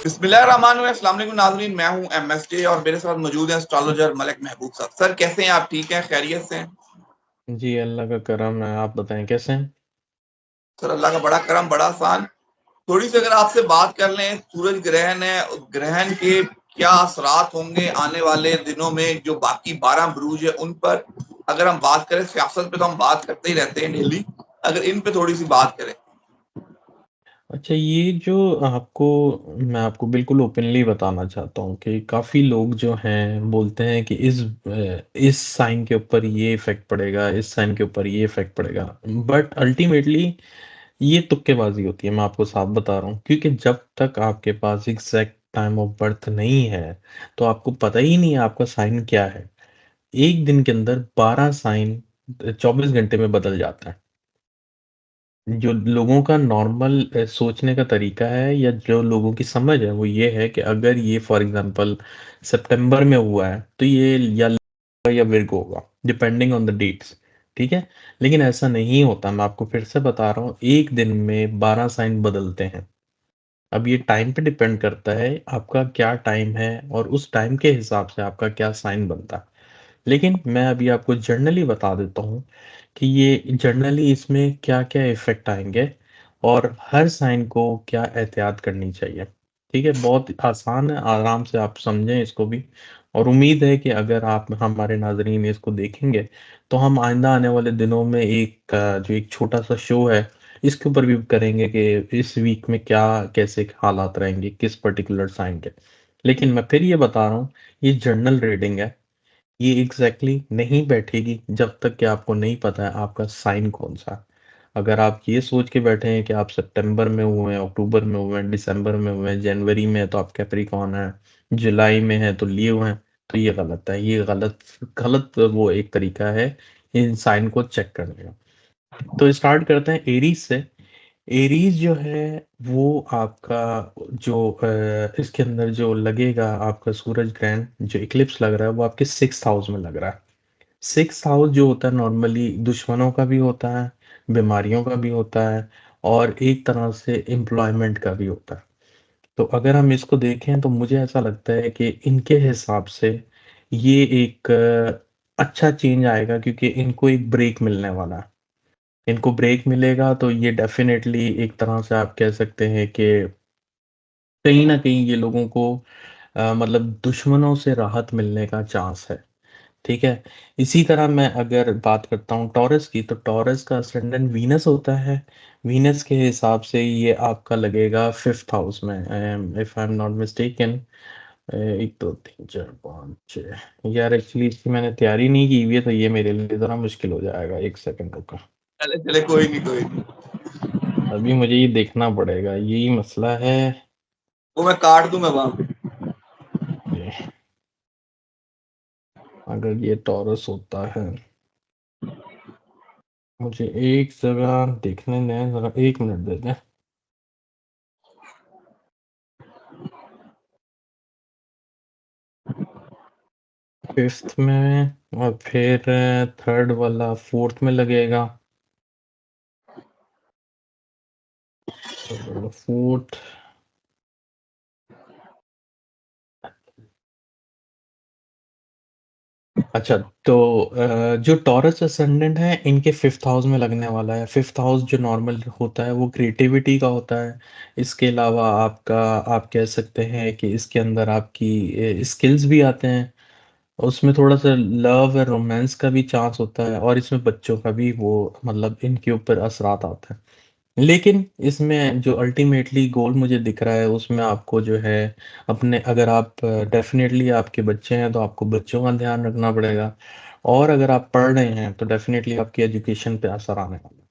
बिस्मिल्लाहिर्रहमानिर्रहीम। अस्सलाम वालेकुम नाज़रीन, मैं हूं एमएसजे और मेरे साथ मौजूद हैं एस्ट्रोलॉजर मलिक महबूब साहब। सर कैसे हैं आप? ठीक हैं? खैरियत से हैं? जी, अल्लाह का करम है। आप बताएँ कैसे हैं? सर अल्लाह का बड़ा करम, बड़ा आसान। थोड़ी-सी अगर आपसे बात कर लें, सूरज ग्रहण है, ग्रहण के क्या असरात होंगे आने वाले दिनों में जो बाकी 12 बुरूज है उन पर? अगर हम बात करें सियासत पे तो हम बात करते ही रहते हैं डेली, अगर इन पे थोड़ी-सी बात करें। अच्छा, ये जो आपको मैं आपको बिल्कुल ओपनली बताना चाहता हूँ कि काफ़ी लोग जो हैं बोलते हैं कि इस साइन के ऊपर ये इफ़ेक्ट पड़ेगा, इस साइन के ऊपर ये इफ़ेक्ट पड़ेगा। बट अल्टीमेटली ये तुक्केबाज़ी होती है, मैं आपको साफ बता रहा हूँ। क्योंकि जब तक आपके पास एग्ज़ैक्ट टाइम ऑफ बर्थ नहीं है, तो आपको पता ही नहीं है आपका साइन क्या है। 1 दिन के अंदर 12 साइन 24 घंटे में बदल जाता है। जो लोगों का नॉर्मल सोचने का तरीका है या जो लोगों की समझ है वो ये है कि अगर ये फॉर एग्जांपल सितंबर में हुआ है तो ये या लिब्रा या विर्गो होगा डिपेंडिंग ऑन द डेट्स। ठीक है, लेकिन ऐसा नहीं होता। मैं आपको फिर से बता रहा हूँ, एक दिन में 12 साइन बदलते हैं। अब ये टाइम पे डिपेंड करता है आपका क्या टाइम है और उस टाइम के हिसाब से आपका क्या साइन बनता है। लेकिन मैं अभी आपको जनरली बता देता हूँ कि ये जनरली इसमें क्या-क्या इफ़ेक्ट आएँगे और हर साइन को क्या एहतियात करनी चाहिए। ठीक है? बहुत आसान है, आराम से आप समझें इसको भी और उम्मीद है कि अगर आप हमारे नाज़रीन इसको देखेंगे, तो हम आइंदा आने वाले दिनों में जो एक छोटा-सा शो है, इसके ऊपर भी करेंगे कि इस वीक में क्या कैसे हालात रहेंगे, किस पर्टिकुलर साइन के। लेकिन मैं फिर ये बता रहा हूँ, ये जनरल रीडिंग है। ये एग्ज़ैक्टली नहीं बैठेगी जब तक कि आपको नहीं पता है आपका साइन कौन-सा है। अगर आप ये सोच के बैठे हैं कि आप सितंबर में हुए हैं, अक्टूबर में हुए हैं, दिसंबर में हुए हैं, जनवरी में है तो आप कैप्रिकॉर्न हैं, जुलाई में है तो लीव हैं, तो ये गलत है। ये गलत गलत वो एक तरीका है इन साइन को चेक करने का। तो स्टार्ट करते हैं एरीज़ से। एरीज़ जो है वो आपका इसके अंदर जो लगेगा आपका सूरज ग्रहण जो इक्लिप्स लग रहा है वो आपके 6th हाउस में लग रहा है। 6th हाउस जो होता है नॉर्मली दुश्मनों का भी होता है, बीमारियों का भी होता है और एक तरह से एम्प्लॉयमेंट का भी होता है। तो अगर हम इसको देखें तो मुझे ऐसा लगता है कि इनके हिसाब से ये एक अच्छा चेंज आएगा क्योंकि इनको एक ब्रेक मिलने वाला है। इनको ब्रेक मिलेगा तो ये डेफ़िनेटली एक तरह से आप कह सकते हैं कि कहीं न कहीं ये लोगों को मतलब दुश्मनों से राहत मिलने का चांस है। ठीक है? इसी तरह मैं अगर बात करता हूँ टॉरस की, तो टॉरस का असेंडेंट वीनस होता है। वीनस के हिसाब से ये आपका लगेगा 5th हाउस में if I am not mistaken 1, 2, 3, 4, 5, 6 यार एक्चुअली इसकी मैंने तैयारी नहीं की हुई है, तो ये मेरे लिए ज़रा मुश्किल हो जाएगा। 1 सेकंड रुको। चले, चले कोई नहीं, कोई नहीं। अभी मुझे ये देखना पड़ेगा, यही मसला है। वो मैं काट दूँगा वहाँ पे। ये अगर ये टॉरस होता है, मुझे एक जगह देखने दें, ज़रा 1 मिनट दे दें। 5th में और फिर 3rd वाला 4th में लगेगा। 3rd वाला 4th। अच्छा, तो जो टॉरस असेंडेंट है इनके 5th हाउस में लगने वाला है। 5th हाउस जो नॉर्मल होता है वो क्रिएटिविटी का होता है। इसके अलावा आपका आप कह सकते हैं कि इसके अंदर आपकी स्किल्स भी आते हैं। उसमें थोड़ा-सा लव और रोमांस का भी चांस होता है और इसमें बच्चों का भी वो मतलब इनके ऊपर असरात आता है। लेकिन इसमें जो अल्टीमेटली गोल मुझे दिख रहा है उसमें आपको जो है अपने अगर आप डेफ़िनेटली आपके बच्चे हैं तो आपको बच्चों का ध्यान रखना पड़ेगा और अगर आप पढ़ रहे हैं तो डेफ़िनेटली आपकी एजुकेशन पे असर आने वाला है।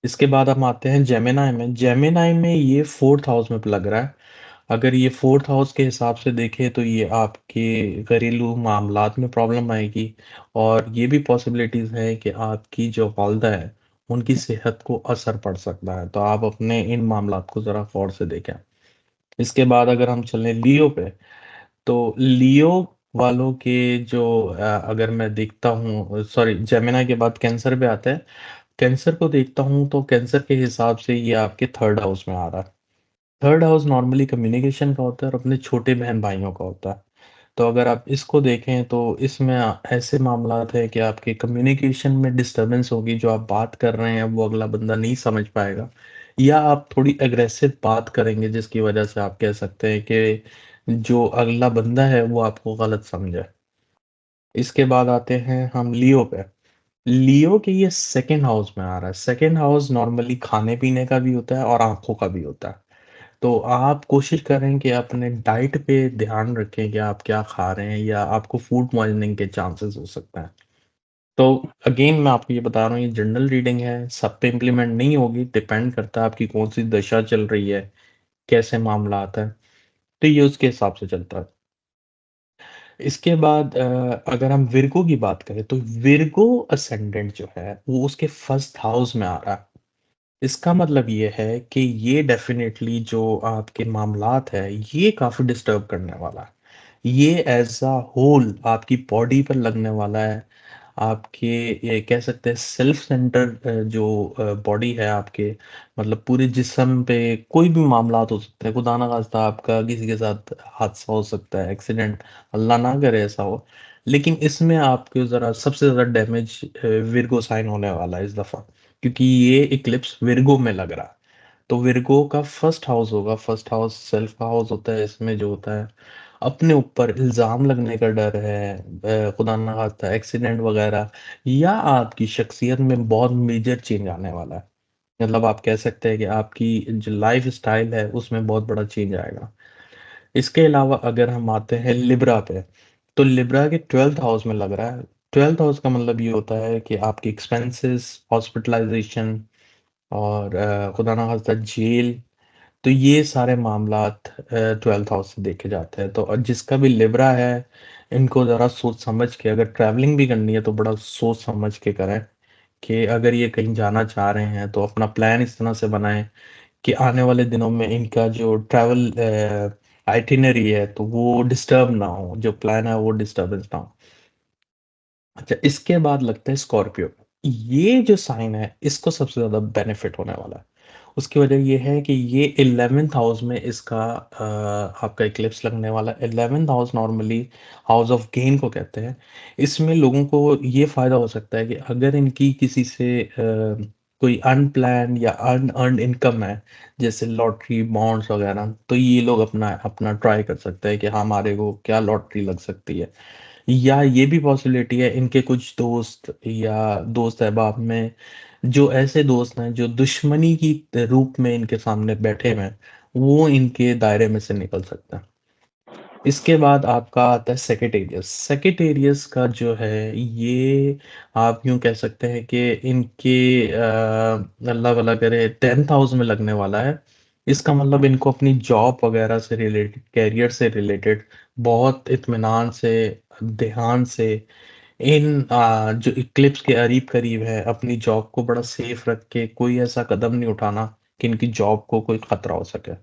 इसके बाद हम आते हैं जेमिनी में। जेमिनी में ये 4th हाउस में लग रहा है। अगर ये 4th हाउस के हिसाब से देखें तो ये आपके घरेलू मामलात में प्रॉब्लम आएगी और ये भी पॉसिबिलिटीज़ है कि आपकी जो वालिदा है, उनकी सेहत को असर पड़ सकता है। तो आप अपने इन मामलात को ज़रा गौर से देखें। इसके बाद अगर हम चलें लियो पे, तो लियो वालों के अगर मैं देखता हूँ सॉरी जेमिनी के बाद कैंसर पे आता है। कैंसर को देखता हूँ तो कैंसर के हिसाब से ये आपके 3rd हाउस में आ रहा है। थर्ड हाउस नॉर्मली कम्युनिकेशन का होता है और अपने छोटे बहन-भाइयों का होता है। तो अगर आप इसको देखें तो इसमें ऐसे मामलात हैं कि आपके कम्युनिकेशन में डिस्टर्बेंस होगी, जो आप बात कर रहे हैं वो अगला बंदा नहीं समझ पाएगा, या आप थोड़ी एग्रेसिव बात करेंगे जिसकी वजह से आप कह सकते हैं कि जो अगला बंदा है वो आपको गलत समझे। इसके बाद आते हैं हम लियो पे। लियो के ये सेकंड हाउस में आ रहा है। सेकंड हाउस नॉर्मली खाने-पीने का भी होता है और आँखों का भी होता है। तो आप कोशिश करें कि अपने डाइट पे ध्यान रखें कि आप क्या खा रहे हैं, या आपको फूड पॉइज़निंग के चांसेस हो सकते हैं। तो अगेन मैं आपको ये बता रहा हूँ, ये जनरल रीडिंग है, सब पे इम्प्लीमेंट नहीं होगी, डिपेंड करता है आपकी कौन-सी दशा चल रही है, कैसे मामलात हैं, तो ये उसके हिसाब से चलता है। इसके बाद अगर हम विर्गो की बात करें तो विर्गो असेंडेंट जो है वो उसके फर्स्ट हाउस में आ रहा है। इसका मतलब ये है कि ये डेफ़िनेटली जो आपके मामलात हैं, ये काफ़ी डिस्टर्ब करने वाला है। ये ऐज़ अ होल आपकी बॉडी पर लगने वाला है। आपके ये कह सकते हैं सेल्फ सेंटर्ड जो बॉडी है आपके, मतलब पूरे जिस्म पे कोई भी मामलात हो सकते हैं। खुदा ना ख़ास्ता आपका किसी के साथ हादसा हो सकता है, एक्सीडेंट, अल्लाह ना करे ऐसा हो। लेकिन इसमें आपको ज़रा सबसे ज़्यादा डैमेज विर्गो साइन होने वाला है इस दफ़ा। क्योंकि ये इक्लिप्स विर्गो में लग रहा है। तो विर्गो का फर्स्ट हाउस होगा, फर्स्ट हाउस सेल्फ का हाउस होता है, इसमें जो होता है अपने ऊपर इल्ज़ाम लगने का डर है, खुदा ना खास्ता एक्सीडेंट वग़ैरह, या आपकी शख्सियत में बहुत मेजर चेंज आने वाला है। मतलब आप कह सकते हैं कि आपकी जो लाइफ़स्टाइल है उसमें बहुत बड़ा चेंज आएगा। इसके अलावा अगर हम आते हैं लिब्रा पे, तो लिब्रा के 12th हाउस में लग रहा है। 12th हाउस का मतलब ये होता है कि आपकी एक्सपेंसेस, हॉस्पिटलाइज़ेशन और खुदा ना खास्ता जेल, तो ये सारे मामलात 12th हाउस से देखे जाते हैं। तो जिसका भी लिब्रा है, इनको ज़रा सोच समझ के, अगर ट्रैवलिंग भी करनी है तो बड़ा सोच समझ के करें, कि अगर ये कहीं जाना चाह रहे हैं तो अपना प्लान इस तरह से बनाएँ कि आने वाले दिनों में इनका जो ट्रैवल आइटिनरी है तो वो डिस्टर्ब ना हो, जो प्लान है वो डिस्टर्बेंस ना हो। अच्छा, इसके बाद लगता है स्कॉर्पियो। ये जो साइन है, इसको सबसे ज़्यादा बेनिफिट होने वाला है। उसकी वजह ये है कि ये 11th हाउस में इसका आपका इक्लिप्स लगने वाला है। 11th house normally house of gain को कहते हैं। इसमें लोगों को ये फ़ायदा हो सकता है कि अगर इनकी किसी से कोई अनप्लैन्ड या अनअर्न्ड इनकम है, जैसे लॉटरी, बॉन्ड्स वगैरह, तो ये लोग अपना अपना ट्राई कर सकते हैं कि हाँ, हमारे को क्या लॉटरी लग सकती है। या ये भी पॉसिबिलिटी है इनके कुछ दोस्त या दोस्त अहबाब में जो ऐसे दोस्त हैं जो दुश्मनी की रूप में इनके सामने बैठे हुए हैं, वो इनके दायरे में से निकल सकते हैं। इसके बाद आपका आता है सेक्रेटेरियस। सेक्रेटेरियस का जो है ये आप यूँ कह सकते हैं कि इनके अल्लाह भला करे 10th हाउस में लगने वाला है। इसका मतलब इनको अपनी जॉब वगैरह से रिलेटेड, करियर से रिलेटेड बहुत इत्मीनान से, ध्यान से इन जो इक्लिप्स के करीब-करीब है, अपनी जॉब को बड़ा सेफ रख के कोई ऐसा कदम नहीं उठाना कि इनकी जॉब को कोई खतरा हो सके।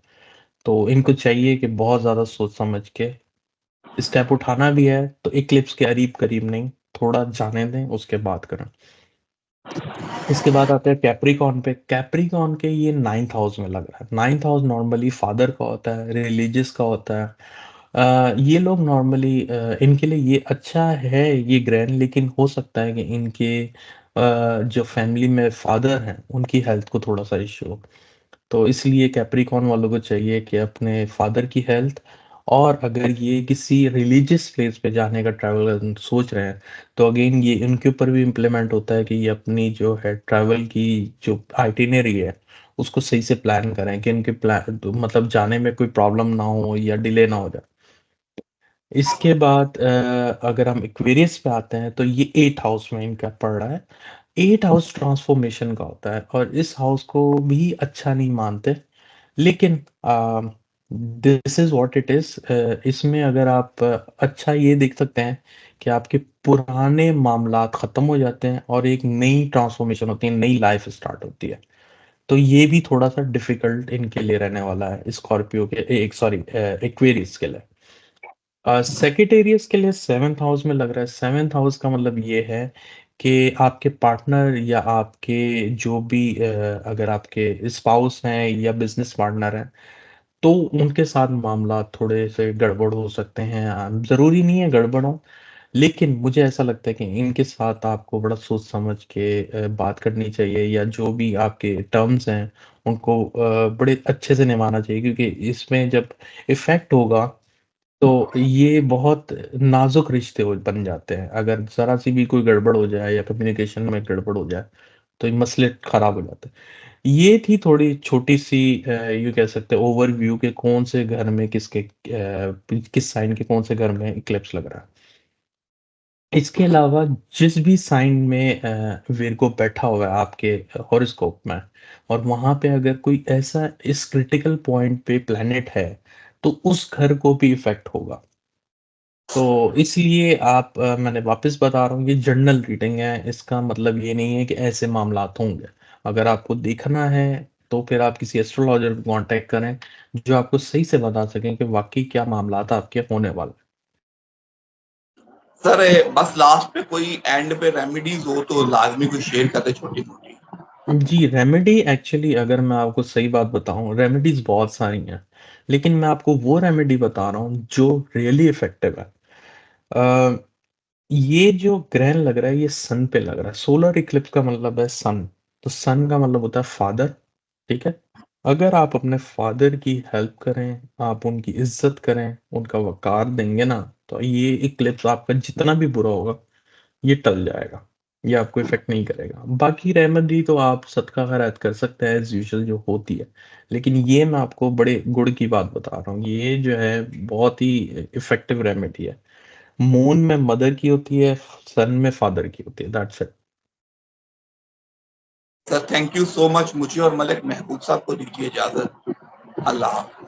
तो इनको चाहिए कि बहुत ज़्यादा सोच समझ के स्टेप उठाना भी है तो इक्लिप्स के करीब-करीब नहीं, थोड़ा जाने दें उसके बाद करें। इसके बाद आते हैं कैप्रिकॉर्न पे। कैप्रिकॉर्न के ये 9th हाउस में लग रहा है। 9th हाउस नॉर्मली फादर का होता है, रिलीजियस का होता है। ये लोग नॉर्मली इनके लिए ये अच्छा है ये ग्रहण, लेकिन हो सकता है कि इनके जो फैमिली में फादर हैं, उनकी हेल्थ को थोड़ा-सा इश्यू हो। तो इसलिए कैप्रिकॉर्न वालों को चाहिए कि अपने फादर की हेल्थ, और अगर ये किसी रिलीजियस प्लेस पे जाने का ट्रैवल सोच रहे हैं, तो अगेन ये इनके ऊपर भी इम्प्लीमेंट होता है कि ये अपनी जो है ट्रैवल की जो आइटिनरी है, उसको सही से प्लान करें कि इनके प्लान तो मतलब जाने में कोई प्रॉब्लम ना हो या डिले ना हो जाए। इसके बाद अगर हम एक्वेरियस पे आते हैं तो ये 8th हाउस में इनका पड़ रहा है। 8th हाउस ट्रांसफॉर्मेशन का होता है और इस हाउस को भी अच्छा नहीं मानते। लेकिन this is what it is. इसमें अगर आप अच्छा ये देख सकते हैं कि आपके पुराने मामलात ख़त्म हो जाते हैं और एक नई ट्रांसफॉर्मेशन होती है, नई लाइफ़ स्टार्ट होती है। तो ये भी थोड़ा-सा डिफ़िकल्ट इनके लिए रहने वाला है, स्कॉर्पियो के एक सॉरी एक्वेरियस के लिए। सेजिटेरियस के लिए 7th हाउस में लग रहा है। 7th हाउस का मतलब ये है कि आपके पार्टनर या आपके जो भी अगर आपके स्पाउस हैं या बिज़नेस पार्टनर हैं, तो उनके साथ मामला थोड़े से गड़बड़ हो सकते हैं। ज़रूरी नहीं है गड़बड़ हो, लेकिन मुझे ऐसा लगता है कि इनके साथ आपको बड़ा सोच समझ के बात करनी चाहिए, या जो भी आपके टर्म्स हैं, उनको बड़े अच्छे से निभाना चाहिए, क्योंकि इसमें जब इफ़ेक्ट होगा, तो ये बहुत नाज़ुक रिश्ते हो बन जाते हैं। अगर ज़रा-सी भी कोई गड़बड़ हो जाए या कम्युनिकेशन में गड़बड़ हो जाए, तो ये मसले खराब हो जाते हैं। ये थी थोड़ी छोटी-सी यूँ कह सकते हैं ओवरव्यू के कौन से घर में किस साइन के कौन से घर में इक्लिप्स लग रहा है। इसके अलावा जिस भी साइन में विर्गो बैठा हुआ है आपके हॉरोस्कोप में, और वहाँ पे अगर कोई ऐसा इस क्रिटिकल पॉइंट पे प्लैनेट है, तो उस घर को भी इफ़ेक्ट होगा। तो इसलिए मैंने वापस बता रहा हूँ, ये जनरल रीडिंग है, इसका मतलब ये नहीं है कि ऐसे मामलात होंगे। अगर आपको देखना है, तो फिर आप किसी एस्ट्रोलॉजर को कॉन्टैक्ट करें, जो आपको सही से बता सकें कि वाक़ई क्या मामलात आपके होने वाले हैं। सर बस लास्ट पे कोई एंड पे रेमेडीज हो तो लाजमी कोई शेयर कर दे छोटी मोटी। जी, रेमेडी एक्चुअली अगर मैं आपको सही बात बताऊँ, रेमेडीज़ बहुत सारी हैं, लेकिन मैं आपको वो रेमेडी बता रहा हूँ जो रियली इफ़ेक्टिव है। अ, ये जो ग्रहण लग रहा है, ये सन पे लग रहा है। सोलर इक्लिप्स का मतलब है सन, तो सन का मतलब होता है फादर, ठीक है? अगर आप अपने फादर की हेल्प करें, आप उनकी इज़्ज़त करें, उनका वक़ार देंगे ना, तो ये इक्लिप्स आपका जितना भी बुरा होगा, ये टल जाएगा। ये आपको इफ़ेक्ट नहीं करेगा। बाकी रेमेडी तो आप सदका खैरात कर सकते हैं एज़ यूजुअल जो होती है। लेकिन ये मैं आपको बड़े गुड़ की बात बता रहा हूँ। ये जो है बहुत ही इफ़ेक्टिव रेमेडी है। मून में मदर की होती है, सन में फादर की होती है, that's it. Sir thank you so much, मुझे और मलिक महबूब साहब को दीजिए इजाजत। अल्लाह हाफ़िज़।